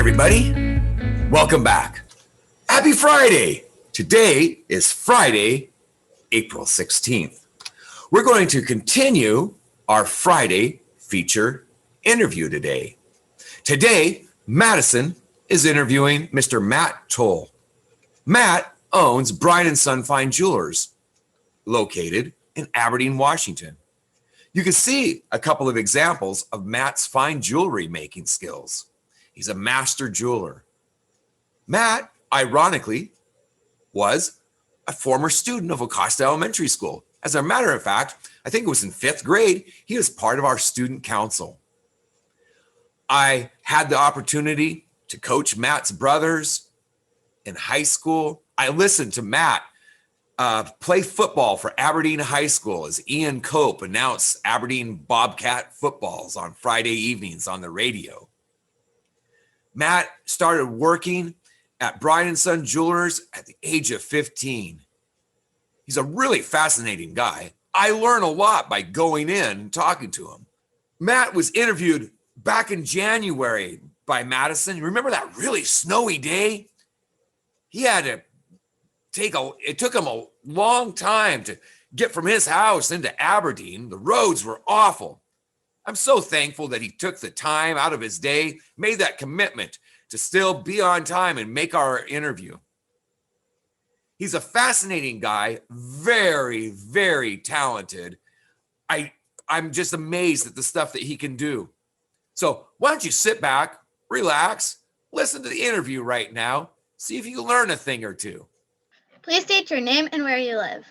everybody. Welcome back. Happy Friday. Today is Friday, April 16th. We're going to continue our Friday feature interview today. Today, Madisyn is interviewing Mr. Matt Towle. Matt owns Bryan & Son Fine Jewelers, located in Aberdeen, Washington. You can see a couple of examples of Matt's fine jewelry making skills. He's a master jeweler. Matt, ironically, was a former student of Acosta Elementary School. As a matter of fact, I think it was in 5th grade, he was part of our student council. I had the opportunity to coach Matt's brothers in high school. I listened to Matt play football for Aberdeen High School as Ian Cope announced Aberdeen Bobcat footballs on Friday evenings on the radio. Matt started working at Bryan & Son Jewelers at the age of 15. He's a really fascinating guy. I learn a lot by going in and talking to him. Matt was interviewed back in January by Madisyn. You remember that really snowy day? He had to it took him a long time to get from his house into Aberdeen. The roads were awful. I'm so thankful that he took the time out of his day, made that commitment to still be on time and make our interview. He's a fascinating guy, very, very talented. I'm just amazed at the stuff that he can do. So why don't you sit back, relax, listen to the interview right now, see if you can learn a thing or two. Please state your name and where you live.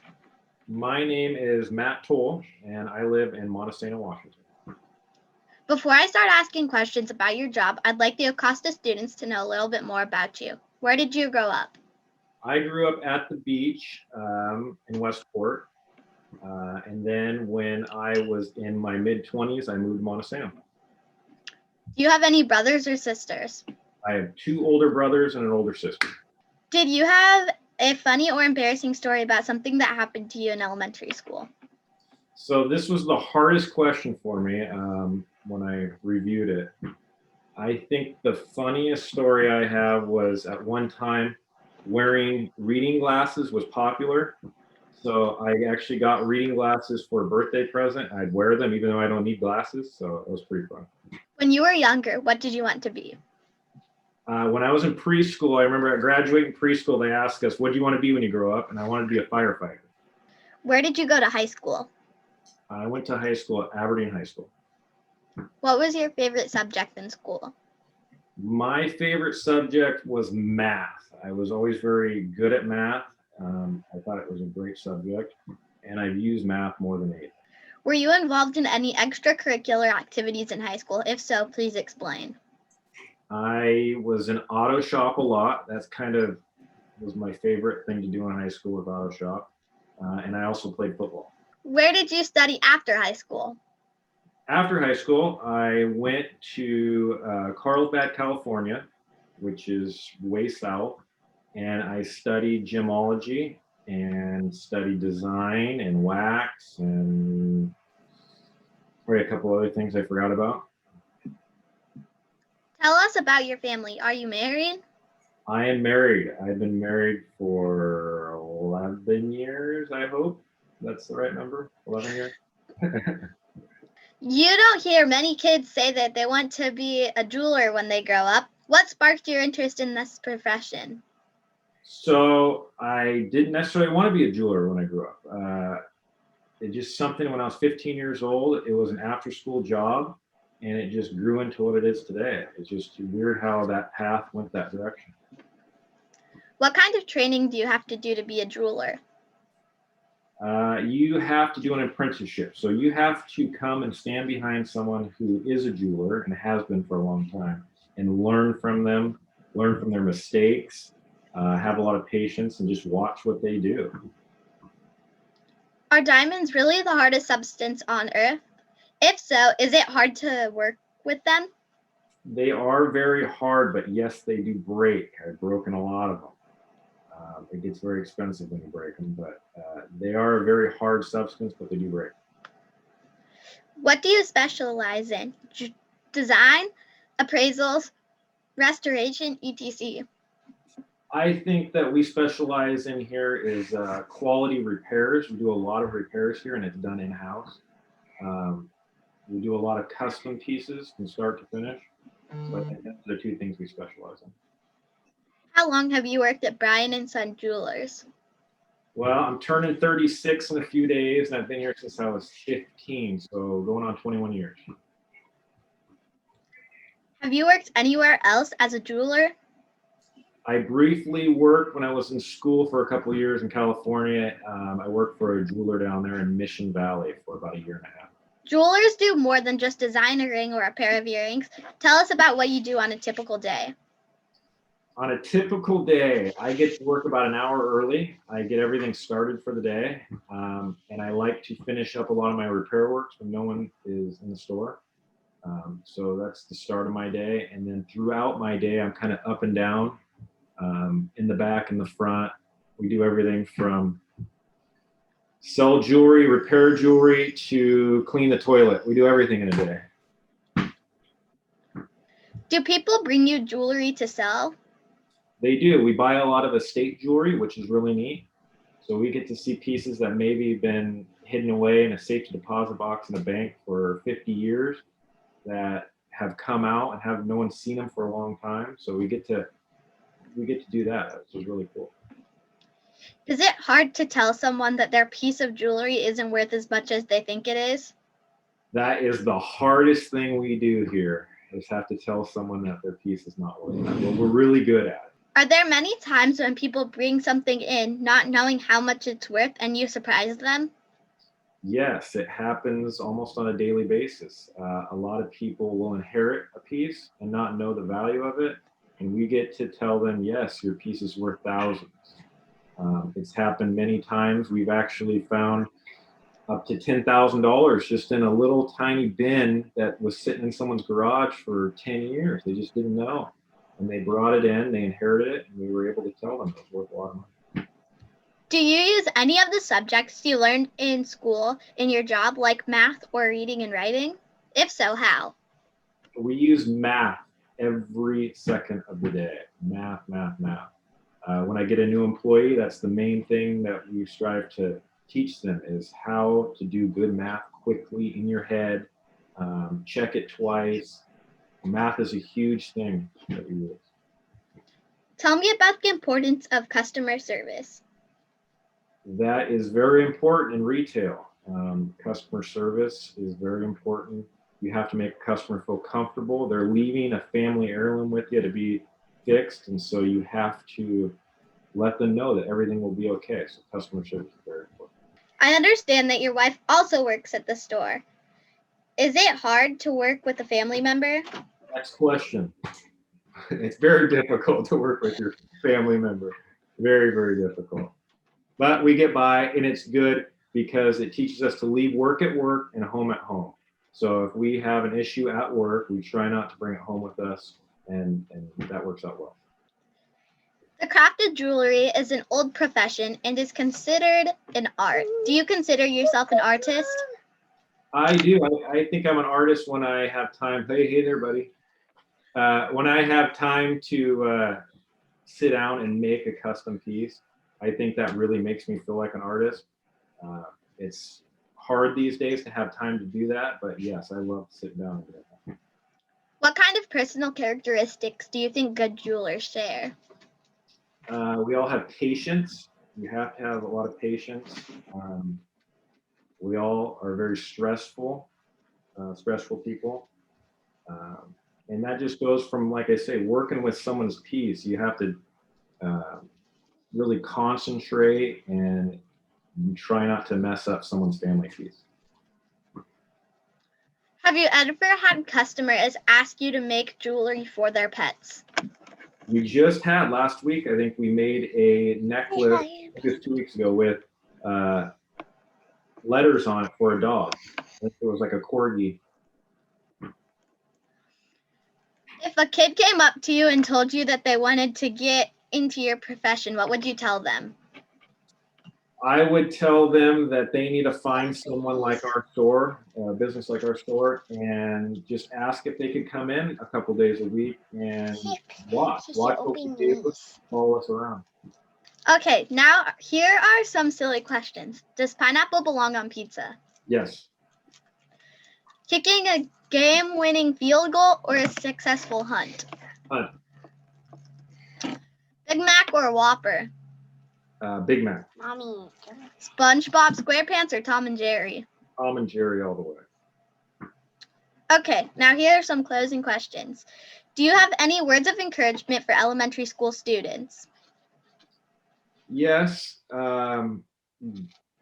My name is Matt Towle, and I live in Madisyn, Washington. Before I start asking questions about your job, I'd like the Acosta students to know a little bit more about you. Where did you grow up? I grew up at the beach in Westport, and then when I was in my mid-20s, I moved to Madisyn. Do you have any brothers or sisters? I have 2 older brothers and an older sister. Did you have a funny or embarrassing story about something that happened to you in elementary school? So this was the hardest question for me when I reviewed it. I think the funniest story I have was at one time wearing reading glasses was popular. So I actually got reading glasses for a birthday present. I'd wear them even though I don't need glasses. So it was pretty fun. When you were younger, what did you want to be? When I was in preschool, I remember at graduating preschool, they asked us, what do you want to be when you grow up? And I wanted to be a firefighter. Where did you go to high school? I went to high school at Aberdeen High School. What was your favorite subject in school? My favorite subject was math. I was always very good at math. I thought it was a great subject, and I've used math more than anything. Were you involved in any extracurricular activities in high school? If so, please explain. I was in auto shop a lot. That's kind of was my favorite thing to do in high school with auto shop. And I also played football. Where did you study after high school? After high school, I went to Carlsbad, California, which is way south. And I studied gemology and studied design and wax and probably a couple other things I forgot about. Tell us about your family. Are you married? I am married. I've been married for 11 years, I hope. That's the right number, 11 years. You don't hear many kids say that they want to be a jeweler when they grow up. What sparked your interest in this profession? So I didn't necessarily want to be a jeweler when I grew up. It's just something when I was 15 years old, it was an after-school job. And it just grew into what it is today. It's just weird how that path went that direction. What kind of training do you have to do to be a jeweler? You have to do an apprenticeship. So you have to come and stand behind someone who is a jeweler and has been for a long time and learn from them, learn from their mistakes, have a lot of patience and just watch what they do. Are diamonds really the hardest substance on Earth? If so, is it hard to work with them? They are very hard, but yes, they do break. I've broken a lot of them. It gets very expensive when you break them, but they are a very hard substance, but they do break. What do you specialize in? Design, appraisals, restoration, etc.? I think that we specialize in here is quality repairs. We do a lot of repairs here, and it's done in-house. We do a lot of custom pieces from start to finish. So I think that's the two things we specialize in. How long have you worked at Bryan and Son Jewelers? Well, I'm turning 36 in a few days, and I've been here since I was 15, so going on 21 years. Have you worked anywhere else as a jeweler? I briefly worked when I was in school for a couple of years in California. I worked for a jeweler down there in Mission Valley for about a year and a half. Jewelers do more than just design a ring or a pair of earrings. Tell us about what you do on a typical day. On a typical day, I get to work about an hour early. I get everything started for the day, and I like to finish up a lot of my repair works when no one is in the store. So that's the start of my day, and then throughout my day, I'm kind of up and down, in the back and the front. We do everything from sell jewelry, repair jewelry, to clean the toilet. We do everything in a day. Do people bring you jewelry to sell? They do. We buy a lot of estate jewelry, which is really neat. So we get to see pieces that maybe been hidden away in a safe deposit box in a bank for 50 years that have come out and have no one seen them for a long time. So we get to do that, which is really cool. Is it hard to tell someone that their piece of jewelry isn't worth as much as they think it is? That is the hardest thing we do here, is have to tell someone that their piece is not worth it. Well, we're really good at it. Are there many times when people bring something in not knowing how much it's worth and you surprise them? Yes, it happens almost on a daily basis. A lot of people will inherit a piece and not know the value of it. And we get to tell them, yes, your piece is worth thousands. It's happened many times. We've actually found up to $10,000 just in a little tiny bin that was sitting in someone's garage for 10 years. They just didn't know. And they brought it in, they inherited it, and we were able to tell them it was worth a lot of money. Do you use any of the subjects you learned in school in your job, like math or reading and writing? If so, how? We use math every second of the day. Math. When I get a new employee, that's the main thing that we strive to teach them, is how to do good math quickly in your head. Check it twice. Math is a huge thing that we use. Tell me about the importance of customer service. That is very important in retail. Customer service is very important. You have to make a customer feel comfortable. They're leaving a family heirloom with you to be fixed, and so you have to let them know that everything will be okay. So customer service is very important. I understand that your wife also works at the store. Is it hard to work with a family member? Next question. It's very difficult to work with your family member. Very, very difficult. But we get by, and it's good because it teaches us to leave work at work and home at home. So if we have an issue at work, we try not to bring it home with us, and that works out well. The craft of jewelry is an old profession and is considered an art. Do you consider yourself an artist? I do. I think I'm an artist when I have time. Hey there, buddy. When I have time to sit down and make a custom piece, I think that really makes me feel like an artist. It's hard these days to have time to do that, but yes, I love sitting down and doing that. What kind of personal characteristics do you think good jewelers share? We all have patience. You have to have a lot of patience. We all are very stressful people. And that just goes from, like I say, working with someone's piece. You have to really concentrate, and you try not to mess up someone's family piece. Have you ever had customers ask you to make jewelry for their pets? We just had last week, I think we made a necklace, I think it was 2 weeks ago, with letters on it for a dog. It was like a corgi. If a kid came up to you and told you that they wanted to get into your profession, what would you tell them? I would tell them that they need to find someone like our store, a business like our store, and just ask if they could come in a couple days a week and watch what we do, follow us around. Okay, now here are some silly questions. Does pineapple belong on pizza? Yes. Kicking a game-winning field goal or a successful hunt? Hunt. Big Mac or Whopper? Big Mac. Mommy. SpongeBob SquarePants or Tom and Jerry? Tom and Jerry all the way. Okay, now here are some closing questions. Do you have any words of encouragement for elementary school students? Yes.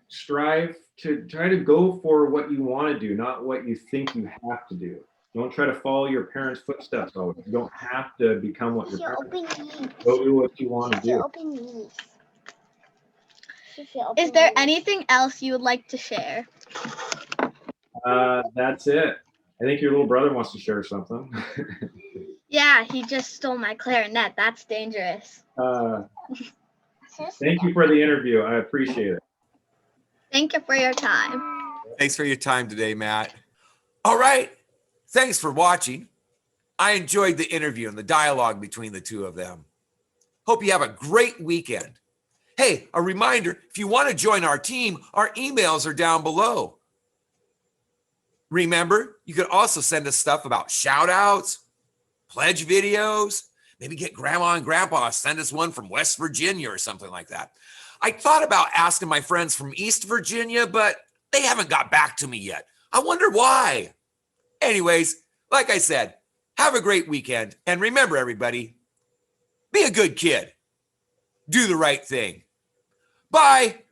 Strive to try to go for what you want to do, not what you think you have to do. Don't try to follow your parents' footsteps always. You don't have to become what your parents do. Go do what you want to do. Is there anything else you would like to share? That's it. I think your little brother wants to share something. Yeah, he just stole my clarinet. That's dangerous. Thank you for the interview. I appreciate it. Thank you for your time. Thanks for your time today, Matt. All right. Thanks for watching. I enjoyed the interview and the dialogue between the two of them. Hope you have a great weekend. Hey, a reminder, if you want to join our team, our emails are down below. Remember, you can also send us stuff about shout outs, pledge videos, maybe get grandma and grandpa to send us one from West Virginia or something like that. I thought about asking my friends from East Virginia, but they haven't got back to me yet. I wonder why. Anyways, like I said, have a great weekend. And remember, everybody, be a good kid. Do the right thing. Bye.